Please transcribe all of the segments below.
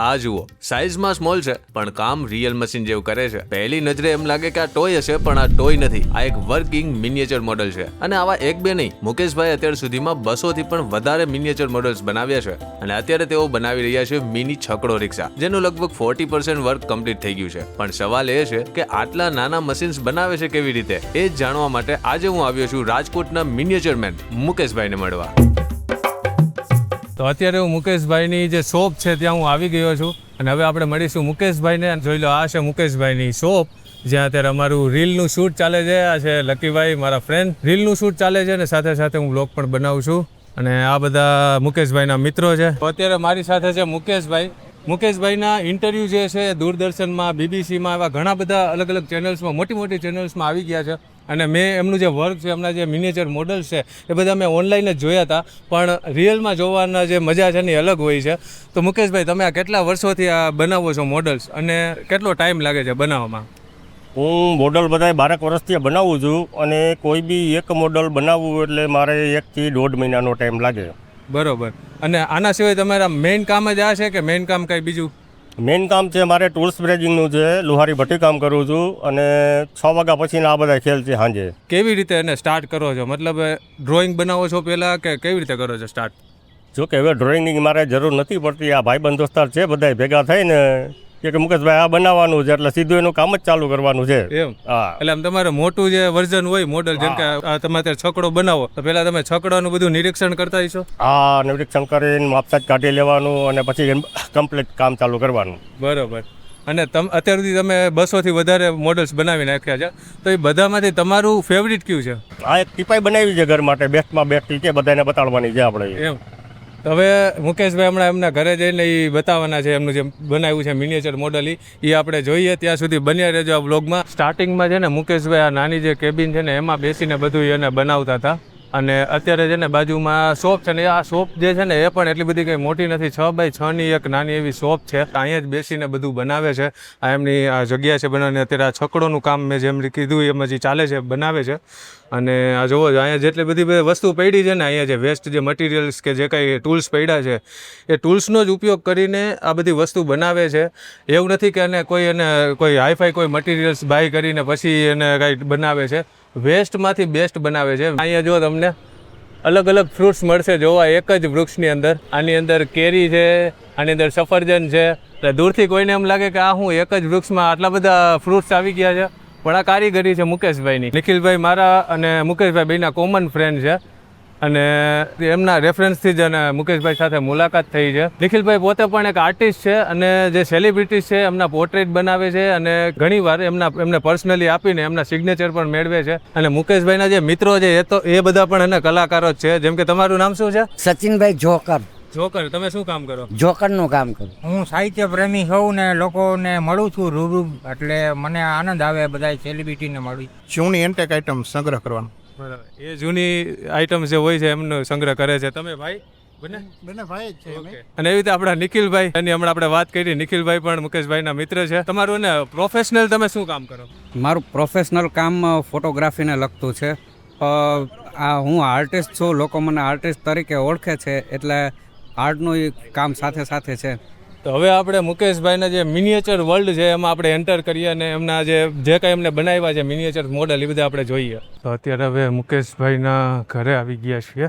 આ જુઓ, સાઇઝમાં સ્મોલ છે પણ કામ રિયલ મશીન જેવું કરે છે. પહેલી નજરે એમ લાગે કે આ ટોય હશે, પણ આ ટોય નથી. આ એક વર્કિંગ મિનિએચર મોડલ છે. અને આવા એક બે નહીં, મુકેશભાઈ અત્યાર સુધીમાં 200 થી પણ વધારે મિનિએચર મોડલ્સ બનાવ્યા છે. અને અત્યારે તેઓ બનાવી રહ્યા છે મિની છકડો રિક્ષા, જેનું લગભગ 40% વર્ક કમ્પ્લીટ થઈ ગયું છે. પણ સવાલ એ છે કે આટલા નાના મશીન્સ બનાવે છે કેવી રીતે? એ જ જાણવા માટે આજે હું આવ્યો છું રાજકોટના મિનિએચર મેન મુકેશભાઈને મળવા. તો અત્યારે હું મુકેશભાઈની જે શોપ છે ત્યાં હું આવી ગયો છું અને હવે આપણે મળીશું મુકેશભાઈને. જોઈ લો, આ છે મુકેશભાઈની શોપ, જ્યાં અત્યારે અમારું રીલનું શૂટ ચાલે છે. આ છે લકીભાઈ, મારા ફ્રેન્ડ. રીલનું શૂટ ચાલે છે અને સાથે સાથે હું બ્લોગ પણ બનાવું છું. અને આ બધા મુકેશભાઈના મિત્રો છે. તો અત્યારે મારી સાથે છે મુકેશભાઈ. મુકેશભાઈના ઇન્ટરવ્યૂ જે છે દૂરદર્શનમાં, બીબીસીમાં, એવા ઘણા બધા અલગ અલગ ચેનલ્સમાં, મોટી મોટી ચેનલ્સમાં આવી ગયા છે. અને મેં એમનું જે વર્ક છે, એમના જે મિનિએચર મોડલ્સ છે, એ બધા મેં ઓનલાઈન જ જોયા હતા, પણ રિયલમાં જોવાના જે મજા છે ને એ અલગ હોય છે. તો મુકેશભાઈ, તમે આ કેટલા વર્ષોથી આ બનાવો છો મોડલ્સ, અને કેટલો ટાઈમ લાગે છે બનાવવામાં? હું મોડલ બધા 12 વર્ષથી બનાવું છું, અને કોઈ બી એક મોડલ બનાવવું એટલે મારે 1 થી 1.5 મહિનાનો ટાઈમ લાગે. બરોબર. અને આના સિવાય તમારા મેઇન કામ જ આ છે કે મેઇન કામ કંઈ બીજું? મેઇન કામ છે મારે ટૂલ્સ બ્રેજિંગનું છે, લુહારી ભઠ્ઠી કામ કરું છું, અને 6 વાગ્યા પછીના આ બધા ખેલ છે સાંજે. કેવી રીતે એને સ્ટાર્ટ કરો છો? મતલબ ડ્રોઈંગ બનાવો છો પહેલાં કે કેવી રીતે કરો છો સ્ટાર્ટ? જો કે હવે ડ્રોઈંગની મારે જરૂર નથી પડતી. આ ભાઈબંધ દોસ્તાર છે બધા ભેગા થઈને કે મુકેશભાઈ આ બનાવવાનું છે, એટલે સીધું એનું કામ જ ચાલુ કરવાનું છે. એમ? હા. એટલે આમ તમારે મોટું જે વર્ઝન હોય મોડલ, જેમ કે તમે અત્યારે છકડો બનાવો તો પહેલાં તમે છકડાનું બધું નિરીક્ષણ કરતા હશો? હા, નિરીક્ષણ કરીને માપસાજ કાઢી લેવાનું અને પછી કમ્પ્લીટ કામ ચાલુ કરવાનું. બરોબર. અને અત્યાર સુધી તમે 200 થી વધારે મોડલ્સ બનાવી નાખ્યા છે, તો એ બધામાંથી તમારું ફેવરિટ કયું છે? આ એક ટીપાઈ બનાવી છે ઘર માટે, બેસ્ટમાં બેસ્ટ છે, બધાને બતાડવાની છે આપણે. એમ? તો હવે મુકેશભાઈ હમણાં એમના ઘરે જઈને એ બતાવવાના છે, એમનું જે બનાવ્યું છે મિનિએચર મોડલ, એ આપણે જોઈએ. ત્યાં સુધી બન્યા રહેજો આ વ્લોગમાં. સ્ટાર્ટિંગમાં છે ને મુકેશભાઈ આ નાની જે કેબિન છે ને એમાં બેસીને બધું એને બનાવતા હતા. અને અત્યારે છે ને બાજુમાં શોપ છે ને, આ શોપ જે છે ને એ પણ એટલી બધી કંઈ મોટી નથી, 6x6ની એક નાની એવી શોપ છે. અહીંયા જ બેસીને બધું બનાવે છે. આ એમની આ જગ્યા છે બનાવવાની. અત્યારે આ છકડોનું કામ મેં જેમ કીધું એમ હજી ચાલે છે, બનાવે છે. અને આ જોવો, અહીંયા જેટલી બધી વસ્તુ પડી છે ને, અહીંયા જે વેસ્ટ જે મટીરિયલ્સ કે જે કાંઈ ટૂલ્સ પડ્યા છે, એ ટૂલ્સનો જ ઉપયોગ કરીને આ બધી વસ્તુ બનાવે છે. એવું નથી કે એને કોઈ હાઈફાઈ કોઈ મટીરિયલ્સ બાય કરીને પછી એને કાંઈ બનાવે છે. વેસ્ટમાંથી બેસ્ટ બનાવે છે. અહીંયા જો તમને અલગ અલગ ફ્રૂટ્સ મળશે જોવા એક જ વૃક્ષની અંદર. આની અંદર કેરી છે, આની અંદર સફરજન છે. એટલે દૂરથી કોઈને એમ લાગે કે આ હું એક જ વૃક્ષમાં આટલા બધા ફ્રૂટ્સ આવી ગયા છે, પણ આ કારીગરી છે મુકેશભાઈની. નિખિલભાઈ મારા અને મુકેશભાઈ બેના કોમન ફ્રેન્ડ છે, અને એમના રેફરન્સથી જ અને મુકેશભાઈ સાથે મુલાકાત થઈ છે. નિખિલભાઈ પોતે પણ એક આર્ટિસ્ટ છે, અને જે સેલિબ્રિટીઝ છે એમના પોર્ટ્રેટ બનાવે છે, અને ઘણીવાર એમને પર્સનલી આપીને એમના સિગ્નેચર પણ મેળવે છે. અને મુકેશભાઈના જે મિત્રો છે એ બધા પણ એને કલાકારો જ છે. જેમ કે તમારું નામ શું છે? સચિનભાઈ જોકર. જોકર, તમે શું કામ કરો? જોકરનું કામ કરું. હું સાહિત્ય પ્રેમી છું ને લોકોને મળું છું રૂબરૂ, એટલે મને આનંદ આવે બધા સેલિબ્રિટીને મળી. જૂની એન્ટેક આઇટમ સંગ્રહ કરવાનો. બરાબર. એ જૂની આઇટમ્સ જે હોય છે એમનો સંગ્રહ કરે છે. તમે ભાઈ બંને ભાઈ જ છે. ઓકે. અને એવી રીતે આપણા નિખિલભાઈ, એની હમણાં આપણે વાત કરી, નિખિલભાઈ પણ મુકેશભાઈના મિત્ર છે. તમારું ને પ્રોફેશનલ તમે શું કામ કરો? મારું પ્રોફેશનલ કામ ફોટોગ્રાફીને લગતું છે. હું આર્ટિસ્ટ છું, લોકો મને આર્ટિસ્ટ તરીકે ઓળખે છે, એટલે આર્ટનું કામ સાથે સાથે છે. તો હવે આપણે મુકેશભાઈના જે મિનિએચર વર્લ્ડ છે એમાં આપણે એન્ટર કરીએ, અને એમના જે કાંઈ એમને બનાવ્યા છે મિનિએચર મોડલ, એ બધા આપણે જોઈએ. તો અત્યારે હવે મુકેશભાઈના ઘરે આવી ગયા છીએ.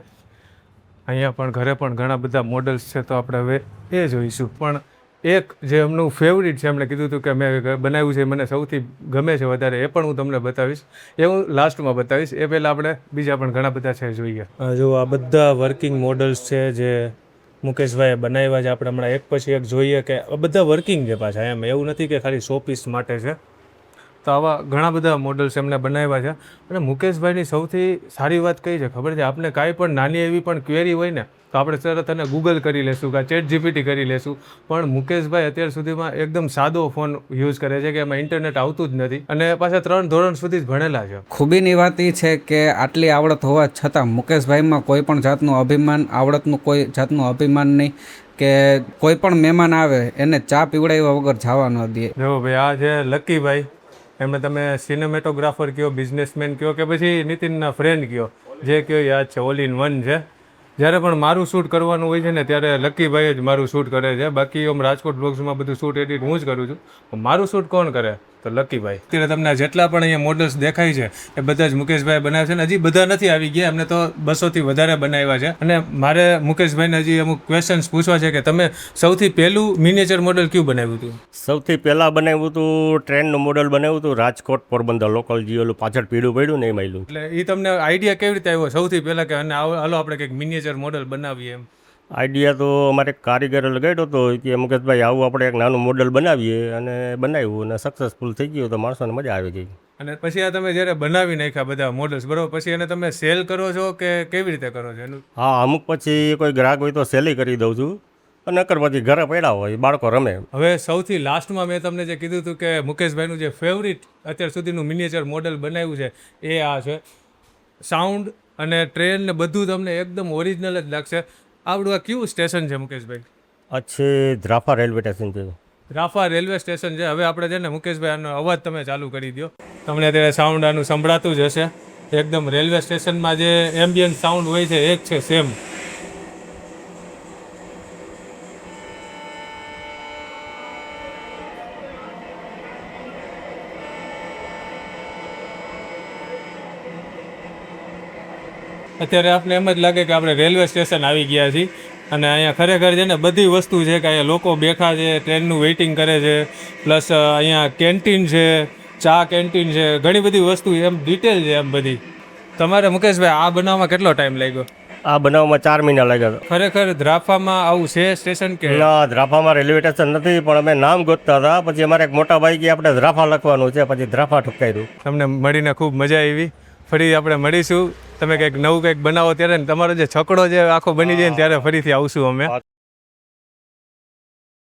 અહીંયા પણ ઘરે પણ ઘણા બધા મોડલ્સ છે, તો આપણે હવે એ જોઈશું. પણ એક જે એમનું ફેવરિટ છે, એમણે કીધું હતું કે મેં બનાવ્યું છે, મને સૌથી ગમે છે વધારે, એ પણ હું તમને બતાવીશ. એ હું લાસ્ટમાં બતાવીશ. એ પહેલાં આપણે બીજા પણ ઘણા બધા છે જોઈએ. જો આ બધા વર્કિંગ મોડલ્સ છે જે મુકેશભાઈએ બનાવ્યા છે. આપણે હમણાં એક પછી એક જોઈએ કે આ બધા વર્કિંગ છે પાછા, એમ એવું નથી કે ખાલી શોપીસ માટે છે. તો આવા ઘણા બધા મોડલ્સ એમને બનાવ્યા છે. અને મુકેશભાઈની સૌથી સારી વાત કઈ છે ખબર છે? આપણે કાંઈ પણ નાની એવી પણ ક્વેરી હોય ને તો આપણે તરત એને ગૂગલ કરી લેશું કે ચેટ જીપીટી કરી લેશું. પણ મુકેશભાઈ અત્યાર સુધીમાં એકદમ સાદો ફોન યુઝ કરે છે, કે એમાં ઇન્ટરનેટ આવતું જ નથી, અને પાછા 3 ધોરણ સુધી જ ભણેલા છે. ખૂબીની વાત એ છે કે આટલી આવડત હોવા છતાં મુકેશભાઈમાં કોઈ પણ જાતનું અભિમાન, આવડતનું કોઈ જાતનું અભિમાન નહીં, કે કોઈ પણ મહેમાન આવે એને ચા પીવડાવ્યા વગર જવા ન દે. જો ભાઈ, આ છે લકીભાઈ. એમને તમે સિનેમેટોગ્રાફર કહો, બિઝનેસમેન કહો, કે પછી નીતિનના ફ્રેન્ડ કહો, જે કહો યાદ છે, ઓલ ઇન વન છે. જ્યારે પણ મારું શૂટ કરવાનું હોય છે ને ત્યારે લક્કીભાઈ જ મારું શૂટ કરે છે. બાકી આમ રાજકોટ બ્લોગ્સમાં બધું શૂટ એડિટ હું જ કરું છું. પણ મારું શૂટ કોણ કરે? તો લક્કીભાઈ. અત્યારે તમને જેટલા પણ અહીંયા મોડલ્સ દેખાય છે એ બધા જ મુકેશભાઈ બનાવે છે ને હજી બધા નથી આવી ગયા. એમને તો 200થી વધારે બનાવ્યા છે. અને મારે મુકેશભાઈને હજી અમુક ક્વેશ્ચન્સ પૂછવા છે કે તમે સૌથી પહેલું મિનિએચર મોડલ કયું બનાવ્યું હતું? સૌથી પહેલાં બનાવ્યું હતું ટ્રેનનું મોડલ બનાવ્યું હતું રાજકોટ પોરબંદર લોકલ જે ઓલું પાછળ પીળું પડ્યું ને એ માયલું. એટલે એ તમને આઈડિયા કેવી રીતે આવ્યો સૌથી પહેલાં કે અને હાલો આપણે કંઈક મિનિએચર મોડલ બનાવીએ એમ? આઈડિયા તો અમારે એક કારીગરે લગાડ્યો હતો કે મુકેશભાઈ આવું આપણે એક નાનું મોડલ બનાવીએ અને બનાવ્યું અને સક્સેસફુલ થઈ ગયું તો માણસોને મજા આવી ગઈ. અને પછી આ તમે જ્યારે બનાવી નાખ્યા બધા મોડલ્સ બરાબર પછી એને તમે સેલ કરો છો કે કેવી રીતે કરો છો એનું? હા, અમુક પછી કોઈ ગ્રાહક હોય તો સેલી કરી દઉં છું અને નકર પછી ઘરે પડ્યા હોય બાળકો રમે. હવે સૌથી લાસ્ટમાં મેં તમને જે કીધું હતું કે મુકેશભાઈનું જે ફેવરિટ અત્યાર સુધીનું મિનિએચર મોડલ બનાવ્યું છે એ આ છે. સાઉન્ડ અને ટ્રેન ને બધું તમને એકદમ ઓરિજિનલ જ લાગશે. આવડું આ કયું સ્ટેશન છે મુકેશભાઈ? છે ધ્રાફા રેલવે સ્ટેશન છે. રાફા રેલવે સ્ટેશન છે. હવે આપણે છે ને મુકેશભાઈ આનો અવાજ તમે ચાલુ કરી દો. તમને અત્યારે સાઉન્ડ આનું સંભળાતું જ હશે. એકદમ રેલવે સ્ટેશનમાં જે એમ્બિયન્સ સાઉન્ડ હોય છે એક છે સેમ. અત્યારે આપણે એમ જ લાગે કે આપણે રેલવે સ્ટેશન આવી ગયા છીએ અને અહીંયા ખરેખર છે ને બધી વસ્તુ છે કે અહીંયા લોકો બેઠા છે, ટ્રેનનું વેઇટિંગ કરે છે, પ્લસ અહીંયા કેન્ટીન છે, ચા કેન્ટીન છે, ઘણી બધી વસ્તુ એમ ડિટેલ છે એમ બધી. તમારે મુકેશભાઈ આ બનાવવામાં કેટલો ટાઈમ લાગ્યો? આ બનાવવામાં 4 મહિના લાગ્યા હતા. ખરેખર ધ્રાફામાં આવું છે સ્ટેશન કે? ના, ધ્રાફામાં રેલવે સ્ટેશન નથી પણ અમે નામ ગોતતા હતા. પછી અમારે એક મોટા ભાઈ કે આપણે ધ્રાફા લખવાનું છે પછી ધ્રાફા ઠપકાર્યું. તમને મળીને ખૂબ મજા આવી. ફરી આપણે મળીશું. તમે કંઈક નવું કંઈક બનાવો ત્યારે ને તમારો જે છકડો જે આખો બની જાય ને ત્યારે ફરીથી આવશું અમે.